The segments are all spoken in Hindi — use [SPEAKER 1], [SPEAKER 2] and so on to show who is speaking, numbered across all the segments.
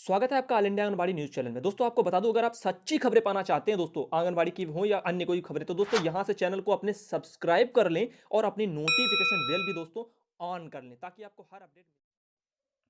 [SPEAKER 1] स्वागत है आपका all India anganwadi news channel में। दोस्तों आपको बता दूं, अगर आप सच्ची खबरें पाना चाहते हैं दोस्तों, आंगनबाड़ी की हो या अन्य कोई खबरें, तो दोस्तों यहां से चैनल को अपने सब्सक्राइब कर लें और अपनी नोटिफिकेशन बेल भी दोस्तों ऑन कर लें, ताकि आपको हर अपडेट।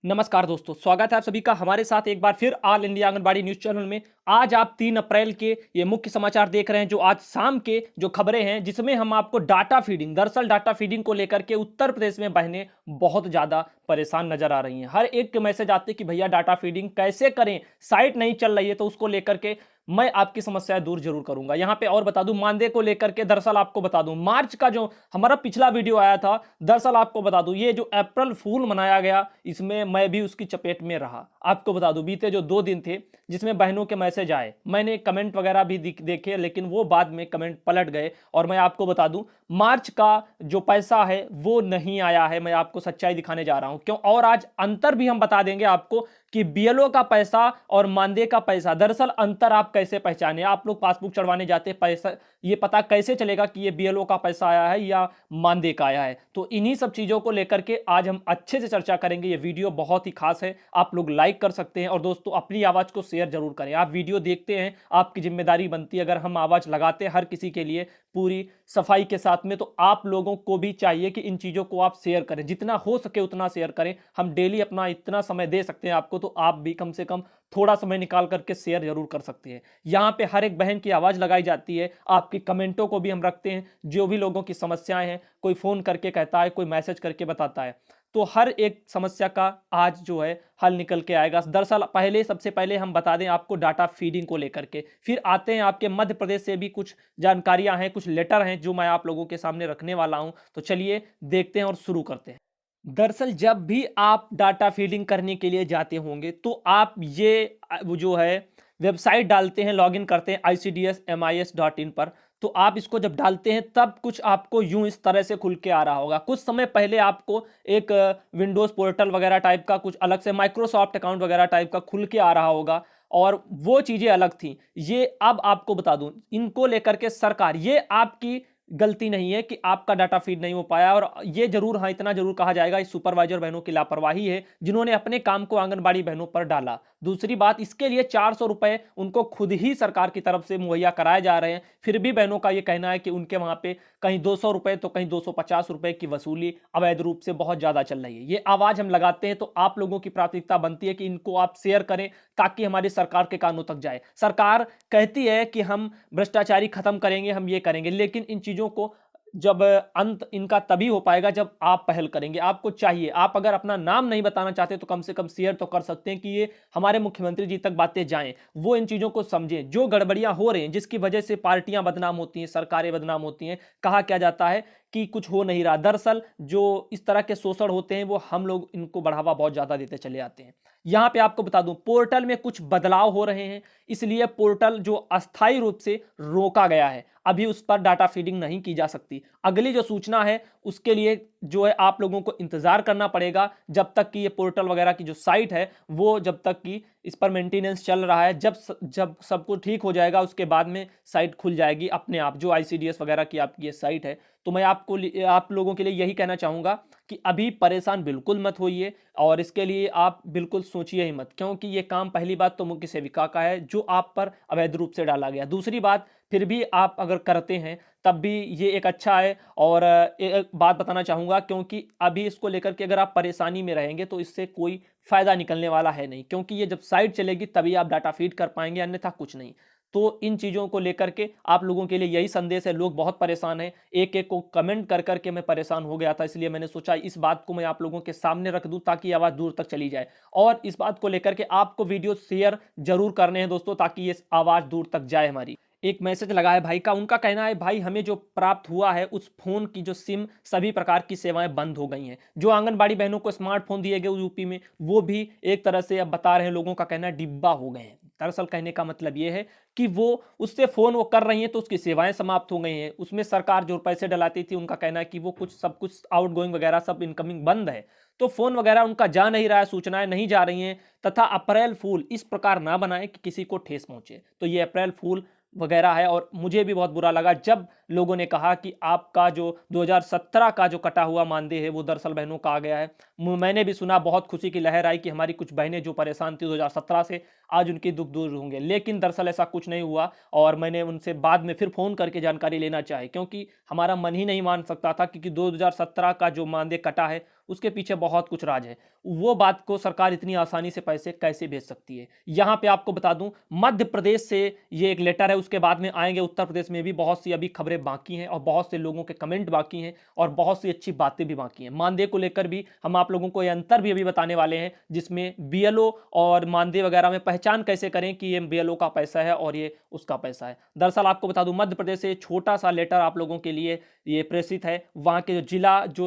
[SPEAKER 1] नमस्कार दोस्तों, स्वागत है आप सभी का हमारे साथ एक बार फिर all India anganwadi news channel में। आज आप 3 अप्रैल के ये मुख्य समाचार देख रहे हैं, जो आज शाम के जो खबरें हैं, जिसमें हम आपको डाटा फीडिंग, दरअसल डाटा फीडिंग को लेकर के उत्तर प्रदेश में बहनें बहुत ज़्यादा परेशान नजर आ रही हैं। हर एक के मैसेज आते हैं कि भैया डाटा फीडिंग कैसे करें, साइट नहीं चल रही है, तो उसको लेकर के मैं आपकी समस्याएं दूर जरूर करूंगा। यहां पे और बता दूं, मानदेय को लेकर के दरअसल आपको बता दूं, मार्च का जो हमारा पिछला वीडियो आया था, दरअसल आपको बता दूं, ये जो अप्रैल फूल मनाया गया, इसमें मैं भी उसकी चपेट में रहा। आपको बता दूं, बीते जो 2 दिन थे, जिसमें बहनों के मैसेज आए, मैंने कमेंट वगैरह भी देखे, लेकिन वो बाद में कमेंट पलट गए। और मैं आपको बता दूं, मार्च का जो पैसा है वो नहीं आया है। मैं आपको सच्चाई दिखाने जा रहा हूं क्यों, और आज अंतर भी हम बता देंगे आपको कि बीएलओ का पैसा और मानदेय का पैसा, दरअसल अंतर आप कैसे पहचाने। आप लोग पासबुक चढ़वाने जाते हैं, पैसा ये पता कैसे चलेगा कि ये बीएलओ का पैसा आया है या मानदेय का आया है। तो इन्हीं सब चीजों को लेकर के आज हम अच्छे से चर्चा करेंगे। ये वीडियो बहुत ही खास है, आप लोग लाइक कर सकते हैं और दोस्तों अपनी आवाज को शेयर जरूर करें। आप वीडियो देखते हैं, आपकी जिम्मेदारी बनती है, अगर हम आवाज लगाते हैं हर किसी के लिए पूरी सफाई के साथ में, तो आप लोगों को भी चाहिए कि इन चीजों को आप शेयर करें, जितना हो सके उतना शेयर करें। हम डेली अपना इतना समय दे सकते हैं आपको, तो आप भी कम से कम थोड़ा समय निकाल करके शेयर जरूर कर सकते हैं। यहां पे हर एक बहन की आवाज लगाई जाती है, आपकी कमेंटों को भी हम रखते हैं, जो भी लोगों की समस्याएं हैं, कोई फोन करके कहता है, कोई मैसेज करके बताता है, तो हर एक समस्या का आज जो है हल निकल के आएगा। दरअसल सबसे पहले हम बता दें आपको डाटा फीडिंग को लेकर के, फिर आते हैं आपके मध्य प्रदेश से भी कुछ जानकारियां हैं, कुछ लेटर हैं जो मैं आप लोगों के सामने रखने वाला हूं। तो चलिए देखते हैं और शुरू करते हैं। दरअसल जब भी आप डाटा फीडिंग करने के लिए जाते होंगे, तो आप ये वो जो है वेबसाइट डालते हैं, लॉगिन करते हैं ICDS-MIS.in पर। तो आप इसको जब डालते हैं, तब कुछ आपको यूं इस तरह से खुल के आ रहा होगा। कुछ समय पहले आपको एक विंडोज पोर्टल वगैरह टाइप का कुछ अलग से माइक्रोसॉफ्ट अकाउंट वगैरह टाइप का खुल के आ रहा होगा, और वो चीजें अलग थी। ये अब आपको बता दूं, इनको लेकर के सरकार, ये आपकी गलती नहीं है कि आपका डाटा फीड नहीं हो पाया, और ये जरूर, हाँ इतना जरूर कहा जाएगा, इस सुपरवाइजर बहनों की लापरवाही है जिन्होंने अपने काम को आंगनबाड़ी बहनों पर डाला। दूसरी बात, इसके लिए 400 रुपए उनको खुद ही सरकार की तरफ से मुहैया कराए जा रहे हैं, फिर भी बहनों का ये कहना है कि उनके वहां पे कहीं 200 रुपए तो कहीं 250 रुपए की वसूली अवैध रूप से बहुत ज्यादा चल रही है। ये आवाज हम लगाते हैं, तो आप लोगों की प्राथमिकता बनती है कि इनको आप शेयर करें, ताकि हमारी सरकार के कानों तक जाए। सरकार कहती है कि हम भ्रष्टाचारी खत्म करेंगे, हम ये करेंगे, लेकिन इन चीजों को जब अंत इनका तभी हो पाएगा जब आप पहल करेंगे। आपको चाहिए, आप अगर अपना नाम नहीं बताना चाहते तो कम से कम शेयर तो कर सकते हैं कि ये हमारे मुख्यमंत्री जी तक बातें जाएं, वो इन चीजों को समझें। जो गड़बड़ियां हो रही हैं, जिसकी वजह से पार्टियां बदनाम होती हैं, सरकारें बदनाम होती हैं, कहा क्या जाता है कि कुछ हो नहीं रहा, दरअसल जो इस तरह के शोषण होते हैं, वो हम लोग इनको बढ़ावा बहुत ज्यादा देते चले आते हैं। यहां पे आपको बता दूं, पोर्टल में कुछ बदलाव हो रहे हैं, इसलिए पोर्टल जो अस्थायी रूप से रोका गया है, अभी उस पर डाटा फीडिंग नहीं की जा सकती। अगली जो सूचना है, उसके लिए जो है आप लोगों को इंतजार करना पड़ेगा, जब तक कि ये पोर्टल वगैरह की जो साइट है, वो जब तक कि इस पर मेंटेनेंस चल रहा है, जब सब कुछ ठीक हो जाएगा, उसके बाद में साइट खुल जाएगी अपने आप, जो ICDS वगैरह की आपकी ये साइट है। तो मैं आप लोगों के लिए यही कहना चाहूंगा कि अभी परेशान बिल्कुल मत होइए, और इसके लिए आप बिल्कुल सोचिए ही मत, क्योंकि ये काम पहली बात तो मुख्य सेविका का है, जो आप पर अवैध रूप से डाला गया। दूसरी बात, फिर भी आप अगर करते हैं तब भी ये एक अच्छा है। और एक बात बताना चाहूंगा, क्योंकि अभी इसको लेकर के अगर आप परेशानी में रहेंगे, तो इससे कोई फायदा निकलने वाला है नहीं, क्योंकि ये जब साइट चलेगी तभी आप डाटा फीड कर पाएंगे, अन्यथा कुछ नहीं। तो इन चीजों को लेकर के आप लोगों के लिए यही संदेश है। लोग बहुत परेशान हैं, एक एक को कमेंट कर करके मैं परेशान हो गया था, इसलिए मैंने सोचा इस बात को मैं आप लोगों के सामने रख दूं, ताकि आवाज दूर तक चली जाए। और इस बात को लेकर के आपको वीडियो शेयर जरूर करने हैं दोस्तों, ताकि ये आवाज दूर तक जाए हमारी। एक मैसेज लगा है भाई का, उनका कहना है, भाई हमें जो प्राप्त हुआ है, उस फोन की जो सिम, सभी प्रकार की सेवाएं बंद हो गई हैं। जो आंगनबाड़ी बहनों को स्मार्टफोन दिए गए यूपी में, वो भी एक तरह से अब बता रहे हैं, लोगों का कहना है डिब्बा हो गए हैं। दरअसल कहने का मतलब ये है कि वो उससे फोन वो कर रही हैं, तो उसकी सेवाएं समाप्त हो गई हैं। उसमें सरकार जो पैसे डलाती थी, उनका कहना है कि वो कुछ सब कुछ आउट गोइंग वगैरह सब इनकमिंग बंद है, तो फोन वगैरह उनका जा नहीं रहा है, सूचनाएं नहीं जा रही हैं। तथा अप्रैल फूल इस प्रकार ना बनाए कि किसी को ठेस पहुंचे। तो ये अप्रैल फूल वगैरह है। और मुझे भी बहुत बुरा लगा जब लोगों ने कहा कि आपका जो 2017 का जो कटा हुआ मानदेय है वो दरअसल बहनों का आ गया है। मैंने भी सुना, बहुत खुशी की लहर आई कि हमारी कुछ बहनें जो परेशान थी 2017 से, आज उनके दुख दूर होंगे। लेकिन दरअसल ऐसा कुछ नहीं हुआ और मैंने उनसे बाद में फिर फ़ोन करके जानकारी लेना चाही, क्योंकि हमारा मन ही नहीं मान सकता था, क्योंकि 2017 का जो मानदेय कटा है उसके पीछे बहुत कुछ राज है। वो बात को सरकार इतनी आसानी से पैसे कैसे भेज सकती है। यहाँ पे आपको बता दूं, मध्य प्रदेश से ये एक लेटर है, उसके बाद में आएंगे उत्तर प्रदेश में भी बहुत सी अभी खबरें बाकी हैं और बहुत से लोगों के कमेंट बाकी हैं और बहुत सी अच्छी बातें भी बाकी हैं। मानदेय को लेकर भी हम आप लोगों को ये अंतर भी अभी बताने वाले हैं, जिसमें बीएलओ और मानदेय वगैरह में पहचान कैसे करें कि ये बीएलओ का पैसा है और ये उसका पैसा है। दरअसल आपको बता दूं, मध्य प्रदेश से छोटा सा लेटर आप लोगों के लिए ये प्रेषित है। वहां के जो जिला जो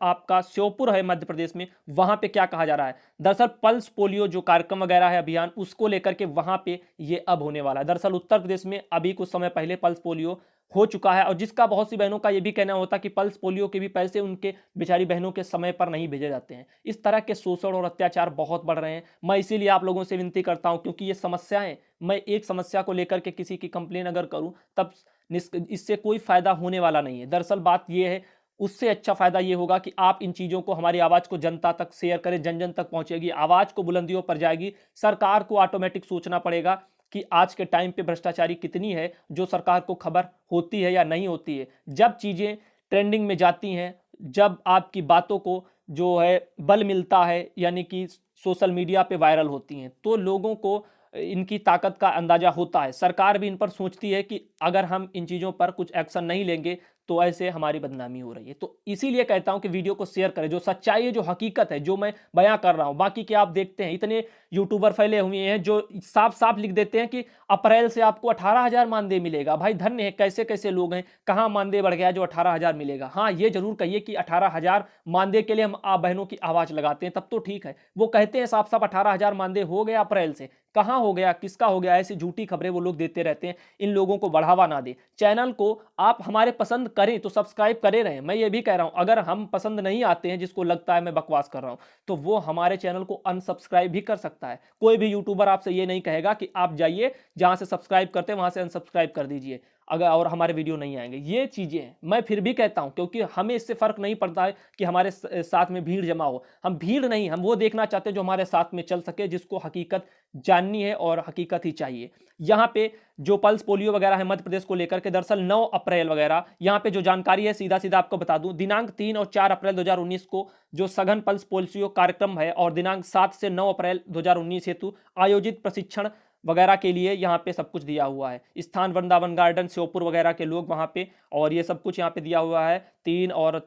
[SPEAKER 1] आपका श्योपुर है मध्य प्रदेश में, वहां पे क्या कहा जा रहा है। दरअसल पल्स पोलियो जो कार्यक्रम वगैरह है अभियान, उसको लेकर के वहां पे ये अब होने वाला है। दरअसल उत्तर प्रदेश में अभी कुछ समय पहले पल्स पोलियो हो चुका है और जिसका बहुत सी बहनों का ये भी कहना होता है कि पल्स पोलियो के भी पैसे उनके बेचारी बहनों के समय पर नहीं भेजे जाते हैं। इस तरह के शोषण और अत्याचार बहुत बढ़ रहे हैं। मैं इसीलिए आप लोगों से विनती करता हूं, क्योंकि ये समस्याएं, मैं एक समस्या को लेकर के किसी की कंप्लेन अगर करूं तब इससे कोई फायदा होने वाला नहीं है। दरअसल बात यह है, उससे अच्छा फायदा ये होगा कि आप इन चीजों को, हमारी आवाज को जनता तक शेयर करें, जन जन तक पहुंचेगी, आवाज को बुलंदियों पर जाएगी। सरकार को ऑटोमेटिक सोचना पड़ेगा कि आज के टाइम पे भ्रष्टाचारी कितनी है, जो सरकार को खबर होती है या नहीं होती है। जब चीजें ट्रेंडिंग में जाती हैं, जब आपकी बातों को जो है बल मिलता है, यानी कि सोशल मीडिया पे वायरल होती हैं, तो लोगों को इनकी ताकत का अंदाजा होता है। सरकार भी इन पर सोचती है कि अगर हम इन चीजों पर कुछ एक्शन नहीं लेंगे तो ऐसे हमारी बदनामी हो रही है। तो इसीलिए कहता हूं कि वीडियो को शेयर करें, जो सच्चाई है, जो हकीकत है, जो मैं बयां कर रहा हूं। बाकी के आप देखते हैं इतने यूट्यूबर फैले हुए हैं जो साफ साफ लिख देते हैं कि अप्रैल से आपको 18,000 मानदेय मिलेगा। भाई धन्य है, कैसे कैसे लोग हैं, कहां मानदेय बढ़ गया जो 18,000 मिलेगा। हाँ, ये जरूर कहिए कि 18,000 मानदेय के लिए हम आप बहनों की आवाज लगाते हैं, तब तो ठीक है। वो कहते हैं साफ साफ 18,000 मानदेय हो गया अप्रैल से, कहां हो गया, किसका हो गया, ऐसी झूठी खबरें वो लोग देते रहते हैं। इन लोगों को बढ़ावा ना दे। चैनल को आप हमारे पसंद करें तो सब्सक्राइब करे रहें। मैं ये भी कह रहा हूं, अगर हम पसंद नहीं आते हैं, जिसको लगता है मैं बकवास कर रहा हूं, तो वो हमारे चैनल को अनसब्सक्राइब भी कर सकता है। कोई भी यूट्यूबर आपसे ये नहीं कहेगा कि आप जाइए जहां से सब्सक्राइब करते हैं वहां से अनसब्सक्राइब कर दीजिए अगर और हमारे वीडियो नहीं आएंगे। ये चीजें हैं, मैं फिर भी कहता हूं, क्योंकि हमें इससे फर्क नहीं पड़ता है कि हमारे साथ में भीड़ जमा हो। हम भीड़ नहीं, हम वो देखना चाहते हैं जो हमारे साथ में चल सके, जिसको हकीकत जाननी है और हकीकत ही चाहिए। यहाँ पे जो पल्स पोलियो वगैरह है मध्य प्रदेश को लेकर के, दरअसल 9 अप्रैल वगैरह यहाँ पे जो जानकारी है सीधा सीधा आपको बता दूं, दिनांक 3 और 4 अप्रैल 2019 को जो सघन पल्स पोलियो कार्यक्रम है और दिनांक 7 से 9 अप्रैल 2019 हेतु आयोजित प्रशिक्षण वगैरह के लिए यहाँ पे सब कुछ दिया हुआ है। स्थान वृंदावन गार्डन श्योपुर वगैरह के लोग वहाँ पे, और ये सब कुछ यहाँ पे दिया हुआ है। 3 और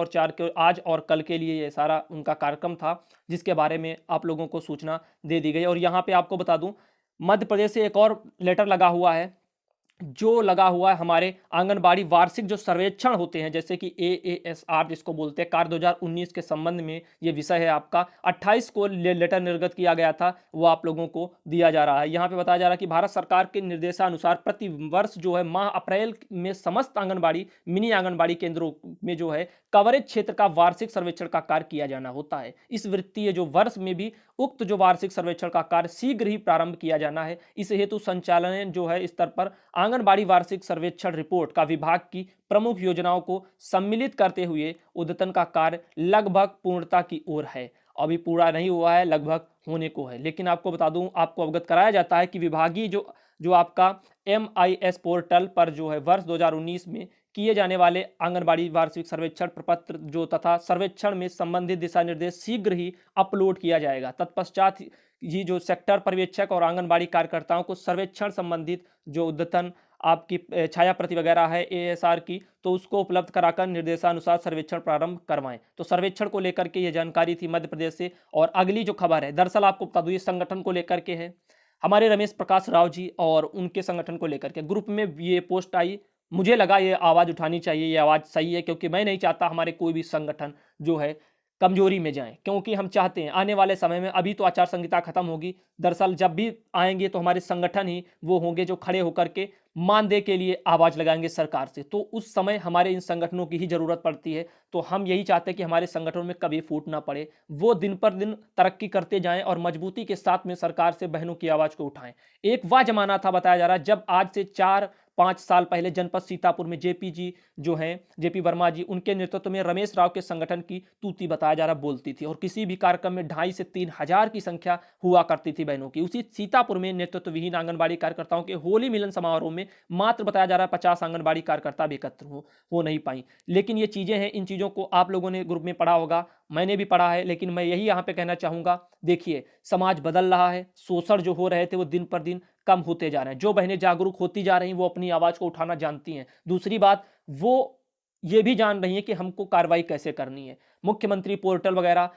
[SPEAKER 1] 4 के आज और कल के लिए ये सारा उनका कार्यक्रम था, जिसके बारे में आप लोगों को सूचना दे दी गई। और यहाँ पे आपको बता दूं, मध्य प्रदेश से एक और लेटर लगा हुआ है, जो लगा हुआ है हमारे आंगनबाड़ी वार्षिक जो सर्वेक्षण होते हैं, जैसे कि AASR जिसको बोलते हैं, कार्य 2019 के संबंध में ये विषय है आपका। 28 को लेटर निर्गत किया गया था, वो आप लोगों को दिया जा रहा है। यहाँ पे बताया जा रहा है कि भारत सरकार के निर्देशानुसार प्रति वर्ष जो है माह अप्रैल में समस्त आंगनबाड़ी, मिनी आंगनबाड़ी केंद्रों में जो है कवरेज क्षेत्र का वार्षिक सर्वेक्षण का कार्य किया जाना होता है। इस वित्तीय जो वर्ष में भी उक्त जो वार्षिक सर्वेक्षण का कार्य शीघ्र ही प्रारंभ किया जाना है। इस हेतु संचालन जो है स्तर पर आंगनबाड़ी वार्षिक सर्वेक्षण रिपोर्ट का विभाग की प्रमुख योजनाओं को सम्मिलित करते हुए उद्यतन का कार्य लगभग पूर्णता की ओर है। अभी पूरा नहीं हुआ है, लगभग होने को है। लेकिन आपको बता दूं, आपको अवगत कराया जाता है कि विभागीय जो आपका MIS पोर्टल पर जो है वर्ष 2019 में किए जाने वाले आंगनबाड़ी वार्षिक सर्वेक्षण प्रपत्र जो तथा सर्वेक्षण में संबंधित दिशा निर्देश शीघ्र ही अपलोड किया जाएगा। तत्पश्चात ये जो सेक्टर पर्यवेक्षक और आंगनबाड़ी कार्यकर्ताओं को सर्वेक्षण संबंधित जो उद्यतन आपकी छाया प्रति वगैरह है ASR की, तो उसको उपलब्ध कराकर निर्देशानुसार सर्वेक्षण प्रारंभ करवाएं। तो सर्वेक्षण को लेकर के ये जानकारी थी मध्य प्रदेश से। और अगली जो खबर है, दरअसल आपको बता दूं, ये संगठन को लेकर के है, हमारे रमेश प्रकाश राव जी और उनके संगठन को लेकर के ग्रुप में ये पोस्ट आई। मुझे लगा ये आवाज उठानी चाहिए, ये आवाज सही है, क्योंकि मैं नहीं चाहता हमारे कोई भी संगठन जो है कमजोरी में जाएं, क्योंकि हम चाहते हैं आने वाले समय में, अभी तो आचार संहिता खत्म होगी, दरअसल जब भी आएंगे तो हमारे संगठन ही वो होंगे जो खड़े होकर के मानदेय के लिए आवाज लगाएंगे सरकार से, तो उस समय हमारे इन संगठनों की ही जरूरत पड़ती है। तो हम यही चाहते हैं कि हमारे संगठनों में कभी फूट ना पड़े, वो दिन पर दिन तरक्की करते जाएं और मजबूती के साथ में सरकार से बहनों की आवाज को उठाएं। एक वह जमाना था, बताया जा रहा है, जब आज से 4-5 साल पहले जनपद सीतापुर में जेपी जी जो हैं, जेपी वर्मा जी, उनके नेतृत्व में रमेश राव के संगठन की तूती, बताया जा रहा, बोलती थी और किसी भी कार्यक्रम में 2,500 से 3,000 की संख्या हुआ करती थी बहनों की। उसी सीतापुर में नेतृत्व विहीन आंगनबाड़ी कार्यकर्ताओं के होली मिलन समारोह में मात्र बताया जा रहा है 50 आंगनबाड़ी कार्यकर्ता भी एकत्र हो नहीं पाई। लेकिन ये चीजें हैं, इन चीजों को आप लोगों ने ग्रुप में पढ़ा होगा, मैंने भी पढ़ा है, लेकिन मैं यही यहाँ पे कहना चाहूंगा, देखिए समाज बदल रहा है, शोषण जो हो रहे थे वो दिन पर दिन कम होते जा रहे हैं। जो बहनें जागरूक होती जा रही हैं वो अपनी आवाज को उठाना जानती हैं। दूसरी बात, वो ये भी जान रही है कि हमको कार्रवाई कैसे करनी है। मुख्यमंत्री पोर्टल वगैरह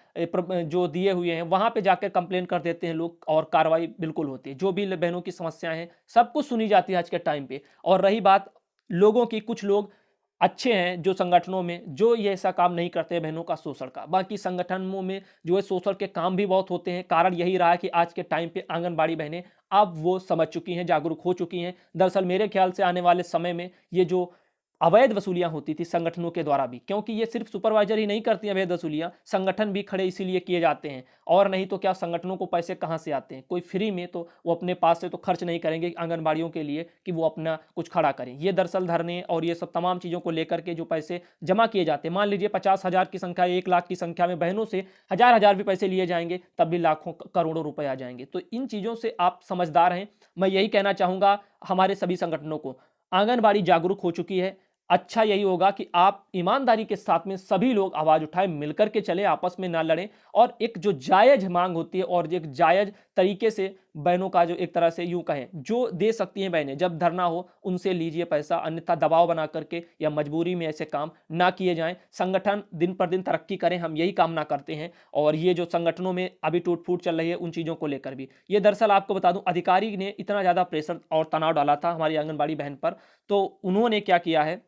[SPEAKER 1] जो दिए हुए हैं वहां पे जाकर कंप्लेन कर देते हैं लोग और कार्रवाई बिल्कुल होती है। जो भी बहनों की समस्याएं हैं सब कुछ सुनी जाती है आज के टाइम पे। और रही बात लोगों की, कुछ लोग अच्छे हैं जो संगठनों में जो ये ऐसा काम नहीं करते बहनों का शोषण का, बाकी संगठनों में जो है शोषण के काम भी बहुत होते हैं। कारण यही रहा है कि आज के टाइम पे आंगनबाड़ी बहनें अब वो समझ चुकी हैं, जागरूक हो चुकी हैं। दरअसल मेरे ख्याल से आने वाले समय में ये जो अवैध वसूलियां होती थी संगठनों के द्वारा भी, क्योंकि ये सिर्फ सुपरवाइजर ही नहीं करती अवैध वसूलियां, संगठन भी खड़े इसीलिए किए जाते हैं। और नहीं तो क्या, संगठनों को पैसे कहां से आते हैं? कोई फ्री में तो वो अपने पास से तो खर्च नहीं करेंगे आंगनबाड़ियों के लिए कि वो अपना कुछ खड़ा करें। ये दरअसल धरने और ये सब तमाम चीजों को लेकर के जो पैसे जमा किए जाते हैं, मान लीजिए 50,000 की संख्या, 1 लाख की संख्या में बहनों से हजार हजार भी पैसे लिए जाएंगे, तब भी लाखों करोड़ों रुपए आ जाएंगे। तो इन चीजों से आप समझदार हैं। मैं यही कहना चाहूंगा हमारे सभी संगठनों को, आंगनबाड़ी जागरूक हो चुकी है। अच्छा यही होगा कि आप ईमानदारी के साथ में सभी लोग आवाज उठाएं, मिलकर के चले, आपस में ना लड़ें। और एक जो जायज मांग होती है और एक जायज तरीके से बहनों का जो एक तरह से यूं कहें जो दे सकती हैं बहनें, जब धरना हो उनसे लीजिए पैसा, अन्यथा दबाव बना करके या मजबूरी में ऐसे काम ना किए जाएं। संगठन दिन पर दिन तरक्की करें, हम यही कामना करते हैं। और ये जो संगठनों में अभी टूट फूट चल रही है उन चीजों को लेकर भी, ये दरअसल आपको बता दूं, अधिकारी ने इतना ज्यादा प्रेशर और तनाव डाला था हमारी आंगनबाड़ी बहन पर, तो उन्होंने क्या किया है,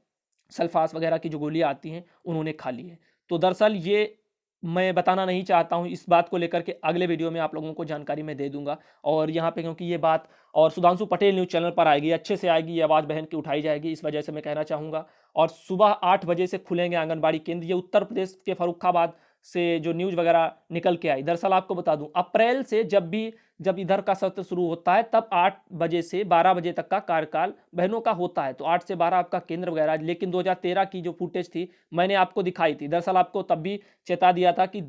[SPEAKER 1] सल्फास वगैरह की जो गोलियां आती हैं उन्होंने खा ली है। तो दरअसल ये मैं बताना नहीं चाहता हूं, इस बात को लेकर के अगले वीडियो में आप लोगों को जानकारी मैं दे दूंगा। और यहाँ पे क्योंकि ये बात और सुधांशु पटेल न्यूज़ चैनल पर आएगी, अच्छे से आएगी, ये आवाज़ बहन की उठाई जाएगी, इस वजह से मैं कहना चाहूँगा। और सुबह 8 बजे से खुलेंगे आंगनबाड़ी केंद्र। ये उत्तर प्रदेश के फर्रुखाबाद से जो न्यूज़ वगैरह निकल के आई, दरअसल आपको बता दूं अप्रैल से जब इधर का सत्र शुरू होता है तब 8 बजे से 12 बजे तक का कार्यकाल बहनों का होता है। तो 8 से 12 आपका केंद्र वगैरह, लेकिन 2013 की जो फुटेज थी मैंने आपको दिखाई थी, दरअसल आपको तब भी चेता दिया था कि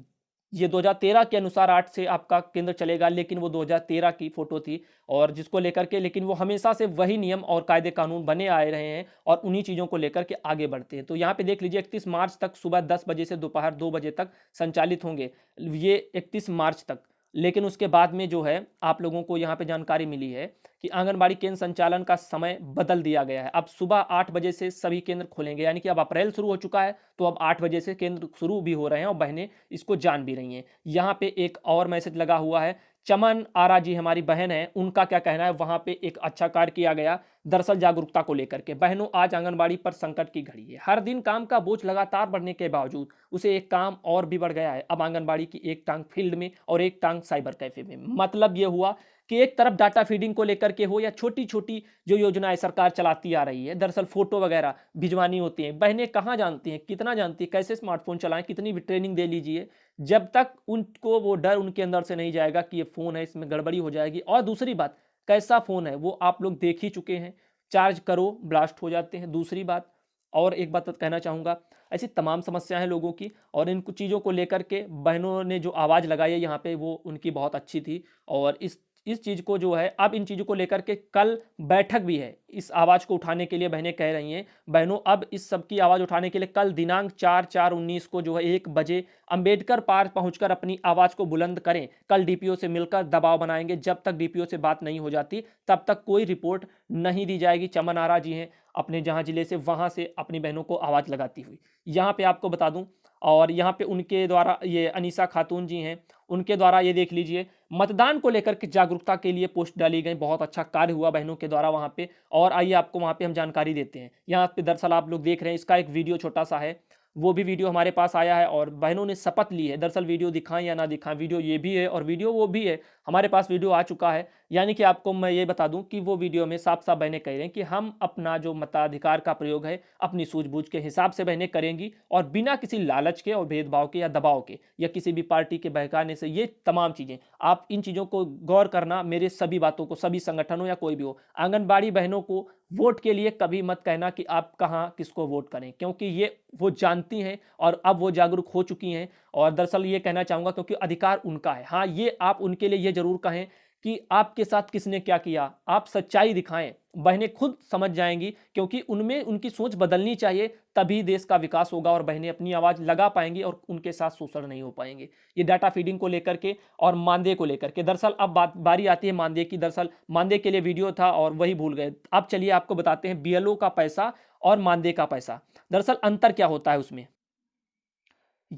[SPEAKER 1] ये 2013 के अनुसार 8 से आपका केंद्र चलेगा, लेकिन वो 2013 की फोटो थी और जिसको लेकर के, लेकिन वो हमेशा से वही नियम और कायदे कानून बने आए रहे हैं और उन्हीं चीज़ों को लेकर के आगे बढ़ते हैं। तो यहाँ पे देख लीजिए 31 मार्च तक सुबह 10 बजे से दोपहर 2 बजे तक संचालित होंगे, ये 31 मार्च तक। लेकिन उसके बाद में जो है आप लोगों को यहाँ पे जानकारी मिली है कि आंगनबाड़ी केंद्र संचालन का समय बदल दिया गया है। अब सुबह 8 बजे से सभी केंद्र खोलेंगे, यानी कि अब अप्रैल शुरू हो चुका है तो अब 8 बजे से केंद्र शुरू भी हो रहे हैं और बहनें इसको जान भी रही हैं। यहाँ पे एक और मैसेज लगा हुआ है, चमन आरा जी हमारी बहन है, उनका क्या कहना है, वहां पे एक अच्छा कार्य किया गया दरअसल जागरूकता को लेकर के। बहनों, आज आंगनबाड़ी पर संकट की घड़ी है, हर दिन काम का बोझ लगातार बढ़ने के बावजूद उसे एक काम और भी बढ़ गया है। अब आंगनबाड़ी की एक टांग फील्ड में और एक टांग साइबर कैफे में। मतलब ये हुआ कि एक तरफ डाटा फीडिंग को लेकर के हो या छोटी छोटी जो योजनाएं सरकार चलाती आ रही है, दरअसल फोटो वगैरह भिजवानी होती हैं, बहनें कहाँ जानती हैं, कितना जानती हैं, कैसे स्मार्टफोन चलाएं, कितनी भी ट्रेनिंग दे लीजिए, जब तक उनको वो डर उनके अंदर से नहीं जाएगा कि ये फ़ोन है इसमें गड़बड़ी हो जाएगी। और दूसरी बात, कैसा फ़ोन है वो आप लोग देख ही चुके हैं, चार्ज करो ब्लास्ट हो जाते हैं। दूसरी बात, और एक बात कहना चाहूँगा, ऐसी तमाम समस्याएं हैं लोगों की और इन कुछ चीज़ों को लेकर के बहनों ने जो आवाज़ लगाई है यहाँ पे वो उनकी बहुत अच्छी थी। और इस चीज़ को जो है, अब इन चीज़ों को लेकर के कल बैठक भी है, इस आवाज़ को उठाने के लिए बहनें कह रही हैं। बहनों, अब इस सब की आवाज़ उठाने के लिए कल दिनांक 4/4/19 को जो है 1 बजे अंबेडकर पार्क पहुंचकर अपनी आवाज़ को बुलंद करें। कल डीपीओ से मिलकर दबाव बनाएंगे, जब तक डीपीओ से बात नहीं हो जाती तब तक कोई रिपोर्ट नहीं दी जाएगी। चमन आरा जी हैं अपने जहां जिले से, वहां से अपनी बहनों को आवाज़ लगाती हुई। यहाँ पे आपको बता दूं, और यहाँ पे उनके द्वारा ये अनीसा खातून जी हैं, उनके द्वारा ये देख लीजिए मतदान को लेकर के जागरूकता के लिए पोस्ट डाली गई, बहुत अच्छा कार्य हुआ बहनों के द्वारा वहाँ पे। और आइए आपको वहाँ पे हम जानकारी देते हैं। यहाँ पे दरअसल आप लोग देख रहे हैं, इसका एक वीडियो छोटा सा है। वो भी वीडियो हमारे पास आया है और बहनों ने शपथ ली है। दरअसल वीडियो दिखाएँ या ना दिखाएँ, वीडियो ये भी है और वीडियो वो भी है। हमारे पास वीडियो आ चुका है। यानी कि आपको मैं ये बता दूँ कि वो वीडियो में साफ-साफ बहनें कह रही हैं कि हम अपना जो मताधिकार का प्रयोग है, अपनी सूझबूझ के हिसाब से बहनें करेंगी और बिना किसी लालच के और भेदभाव के या दबाव के या किसी भी पार्टी के बहकाने से, ये तमाम चीज़ें। आप इन चीज़ों को गौर करना, मेरे सभी बातों को, सभी संगठन हो या कोई भी हो। आंगनबाड़ी बहनों को वोट के लिए कभी मत कहना कि आप कहाँ किसको वोट करें, क्योंकि ये वो जानती हैं और अब वो जागरूक हो चुकी हैं। और दरअसल ये कहना चाहूँगा क्योंकि अधिकार उनका है। हाँ, ये आप उनके लिए ये ज़रूर कहें कि आपके साथ किसने क्या किया, आप सच्चाई दिखाएँ। बहनें खुद समझ जाएँगी क्योंकि उनमें उनकी सोच बदलनी चाहिए, तभी देश का विकास होगा और बहनें अपनी आवाज़ लगा पाएँगी और उनके साथ शोषण नहीं हो पाएँगे। ये डाटा फीडिंग को लेकर के और मानदेय को लेकर के। दरअसल अब बारी आती है मानदेय की। दरअसल मानदेय के लिए वीडियो था और वही भूल गए। अब चलिए आपको बताते हैं बीएलओ का पैसा और मानदेय का पैसा। दरअसल अंतर क्या होता है उसमें?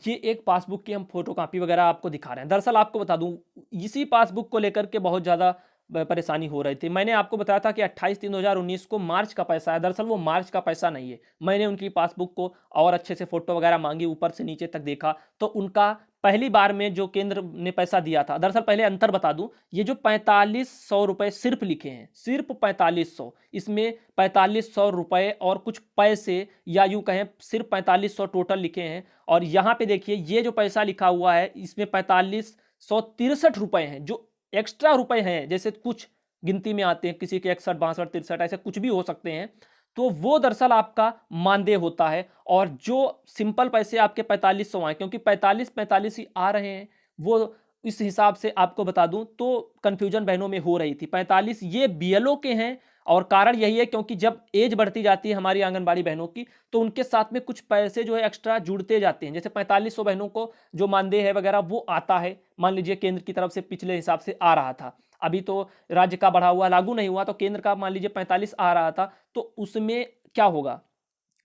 [SPEAKER 1] ये एक पासबुक की हम फ़ोटोकॉपी वगैरह आपको दिखा रहे हैं। दरअसल आपको बता दूँ, इसी पासबुक को लेकर के बहुत ज़्यादा परेशानी हो रही थी। मैंने आपको बताया था कि 28/3/2019 को मार्च का पैसा है। दरअसल वो मार्च का पैसा नहीं है। मैंने उनकी पासबुक को और अच्छे से फ़ोटो वगैरह माँगी, ऊपर से नीचे तक देखा, तो उनका पहली बार में जो केंद्र ने पैसा दिया था, दरअसल पहले अंतर बता दूँ, ये जो 4500 रुपए सिर्फ़ लिखे हैं, सिर्फ़ 4500, इसमें 4500 रुपए और कुछ पैसे या यूँ कहें सिर्फ़ 4500 टोटल लिखे हैं। और यहाँ पे देखिए ये जो पैसा लिखा हुआ है, इसमें 4563 रुपए हैं, जो एक्स्ट्रा रुपए हैं, जैसे कुछ गिनती में आते हैं, किसी के 61, 62, 63 ऐसे कुछ भी हो सकते हैं, तो वो दरअसल आपका मानदेय होता है। और जो सिंपल पैसे आपके 4500 आए, क्योंकि 45 ही आ रहे हैं, वो इस हिसाब से आपको बता दूं तो कंफ्यूजन बहनों में हो रही थी। 45 ये बीएलओ के हैं और कारण यही है क्योंकि जब एज बढ़ती जाती है हमारी आंगनबाड़ी बहनों की, तो उनके साथ में कुछ पैसे जो है एक्स्ट्रा जुड़ते जाते हैं। जैसे 4500 बहनों को जो मानदेय है वगैरह वो आता है, मान लीजिए केंद्र की तरफ से पिछले हिसाब से आ रहा था। अभी तो राज्य का बढ़ा हुआ लागू नहीं हुआ, तो केंद्र का मान लीजिए 45 आ रहा था, तो उसमें क्या होगा?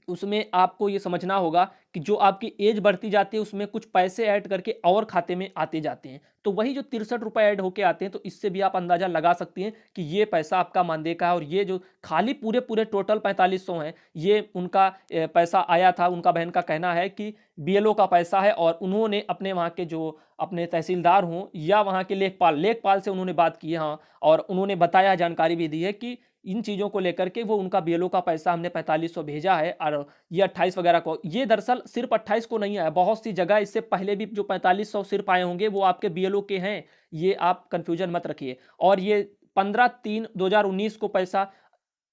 [SPEAKER 1] उसमें आपको ये समझना होगा कि जो आपकी एज बढ़ती जाती है उसमें कुछ पैसे ऐड करके और खाते में आते जाते हैं। तो वही जो 63 रुपए ऐड होके आते हैं, तो इससे भी आप अंदाजा लगा सकती हैं कि ये पैसा आपका मानदेय का है। और ये जो खाली पूरे टोटल 4500 हैं, ये उनका पैसा आया था। उनका बहन का कहना है कि बीएलओ का पैसा है और उन्होंने अपने वहाँ के जो अपने तहसीलदार हों या वहाँ के लेखपाल से उन्होंने बात की है, हाँ, और उन्होंने बताया, जानकारी भी दी है कि इन चीज़ों को लेकर के वो उनका बीएलओ का पैसा हमने 4500 भेजा है और ये 28 वगैरह को, ये दरअसल सिर्फ 28 को नहीं आया, बहुत सी जगह इससे पहले भी जो 4500 सिर्फ आए होंगे वो आपके बीएलओ के हैं। ये आप कंफ्यूजन मत रखिए। और ये 15/3/2019 को पैसा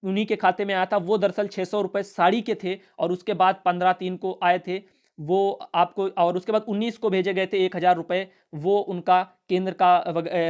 [SPEAKER 1] उन्हीं के खाते में आया था। वो दरअसल 600 रुपए साड़ी के थे और उसके बाद 15/3 को आए थे वो आपको, और उसके बाद 19 को भेजे गए थे 1000 रुपए। वो उनका केंद्र का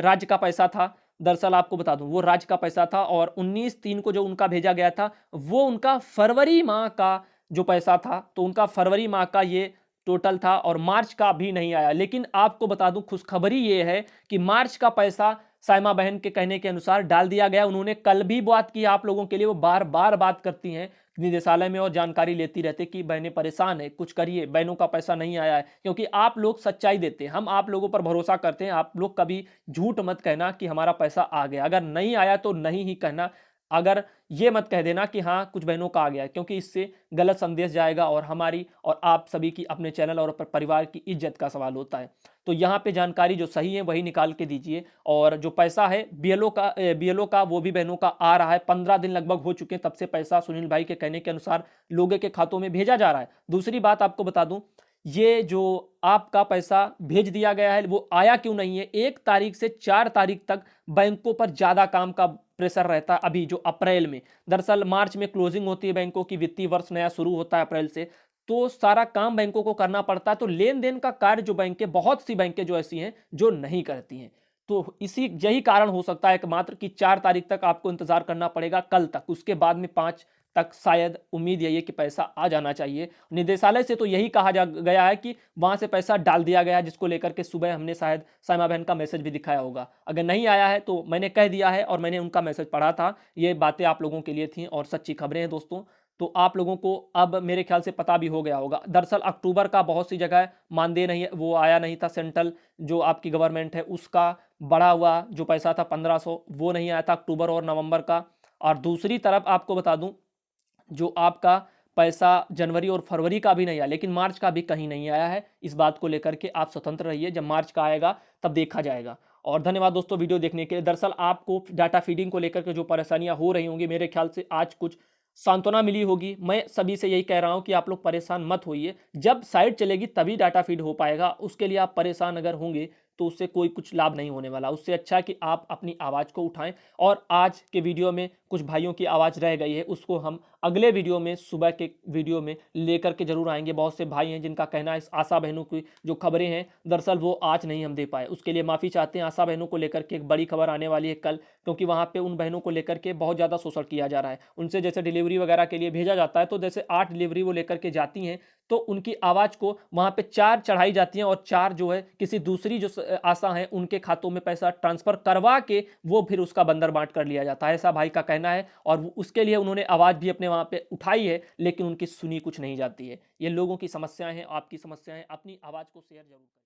[SPEAKER 1] राज्य का पैसा था। दरअसल आपको बता दूं वो राज्य का पैसा था और 19/3 को जो उनका भेजा गया था वो उनका फरवरी माह का जो पैसा था, तो उनका फरवरी माह का ये टोटल था और मार्च का भी नहीं आया। लेकिन आपको बता दूं खुशखबरी ये है कि मार्च का पैसा साइमा बहन के कहने के अनुसार डाल दिया गया। उन्होंने कल भी बात की आप लोगों के लिए, वो बार बार बात करती हैं निदेशालय में और जानकारी लेती रहती कि बहनें परेशान है, कुछ करिए, बहनों का पैसा नहीं आया है। क्योंकि आप लोग सच्चाई देते हैं, हम आप लोगों पर भरोसा करते हैं। आप लोग कभी झूठ मत कहना कि हमारा पैसा आ गया, अगर नहीं आया तो नहीं ही कहना। अगर ये मत कह देना कि हाँ कुछ बहनों का आ गया, क्योंकि इससे गलत संदेश जाएगा और हमारी और आप सभी की, अपने चैनल और परिवार की इज्जत का सवाल होता है। तो यहाँ पे जानकारी जो सही है वही निकाल के दीजिए। और जो पैसा है बीएलओ का वो भी बहनों का आ रहा है। 15 दिन लगभग हो चुके हैं तब से पैसा सुनील भाई के कहने के अनुसार लोगों के खातों में भेजा जा रहा है। दूसरी बात आपको बता दूं, ये जो आपका पैसा भेज दिया गया है वो आया क्यों नहीं है? 1 तारीख से 4 तारीख तक बैंकों पर ज़्यादा काम का प्रेशर रहता है। अभी जो अप्रैल में, दरअसल मार्च में क्लोजिंग होती है बैंकों की, वित्तीय वर्ष नया शुरू होता है अप्रैल से, तो सारा काम बैंकों को करना पड़ता है। तो लेन देन का कार्य जो बैंकें, बहुत सी बैंकें जो ऐसी हैं जो नहीं करती हैं, तो इसी यही कारण हो सकता है एकमात्र कि 4 तारीख तक आपको इंतजार करना पड़ेगा, कल तक। उसके बाद में 5 तक शायद उम्मीद यही है कि पैसा आ जाना चाहिए। निदेशालय से तो यही कहा जा गया है कि वहां से पैसा डाल दिया गया है, जिसको लेकर के सुबह हमने शायद साइमा बहन का मैसेज भी दिखाया होगा। अगर नहीं आया है तो मैंने कह दिया है और मैंने उनका मैसेज पढ़ा था। ये बातें आप लोगों के लिए थी और सच्ची खबरें हैं दोस्तों। तो आप लोगों को अब मेरे ख्याल से पता भी हो गया होगा। दरअसल अक्टूबर का बहुत सी जगह मानदेय नहीं, वो आया नहीं था। सेंट्रल जो आपकी गवर्नमेंट है उसका बढ़ा हुआ जो पैसा था 1500, वो नहीं आया था अक्टूबर और नवंबर का। और दूसरी तरफ आपको बता दूं, जो आपका पैसा जनवरी और फरवरी का भी नहीं आया, लेकिन मार्च का भी कहीं नहीं आया है। इस बात को लेकर के आप स्वतंत्र रहिए, जब मार्च का आएगा तब देखा जाएगा। और धन्यवाद दोस्तों वीडियो देखने के लिए। दरअसल आपको डाटा फीडिंग को लेकर के जो परेशानियां हो रही होंगी, मेरे ख्याल से आज कुछ सांत्वना मिली होगी। मैं सभी से यही कह रहा हूं कि आप लोग परेशान मत होइए, जब साइट चलेगी तभी डाटा फीड हो पाएगा। उसके लिए आप परेशान अगर होंगे तो उससे कोई कुछ लाभ नहीं होने वाला। उससे अच्छा कि आप अपनी आवाज़ को उठाएं। और आज के वीडियो में कुछ भाइयों की आवाज़ रह गई है, उसको हम अगले वीडियो में, सुबह के वीडियो में लेकर के जरूर आएंगे। बहुत से भाई हैं जिनका कहना है इस आशा बहनों की जो खबरें हैं दरअसल वो आज नहीं हम दे पाए, उसके लिए माफ़ी चाहते हैं। आशा बहनों को लेकर के एक बड़ी खबर आने वाली है कल, क्योंकि वहाँ पे उन बहनों को लेकर के बहुत ज़्यादा शोषण किया जा रहा है। उनसे जैसे डिलीवरी वगैरह के लिए भेजा जाता है, तो जैसे 8 डिलीवरी वो लेकर के जाती हैं, तो उनकी आवाज़ को वहाँ पे 4 चढ़ाई जाती हैं और 4 जो है किसी दूसरी जो आशा हैं उनके खातों में पैसा ट्रांसफ़र करवा के वो फिर उसका बंदर बाँट कर लिया जाता है, ऐसा भाई का कहना है। और उसके लिए उन्होंने आवाज़ भी अपने वहाँ पे उठाई है, लेकिन उनकी सुनी कुछ नहीं जाती है। ये लोगों की समस्याएँ हैं, आपकी समस्याएँ हैं, अपनी आवाज़ को शेयर ज़रूर करें।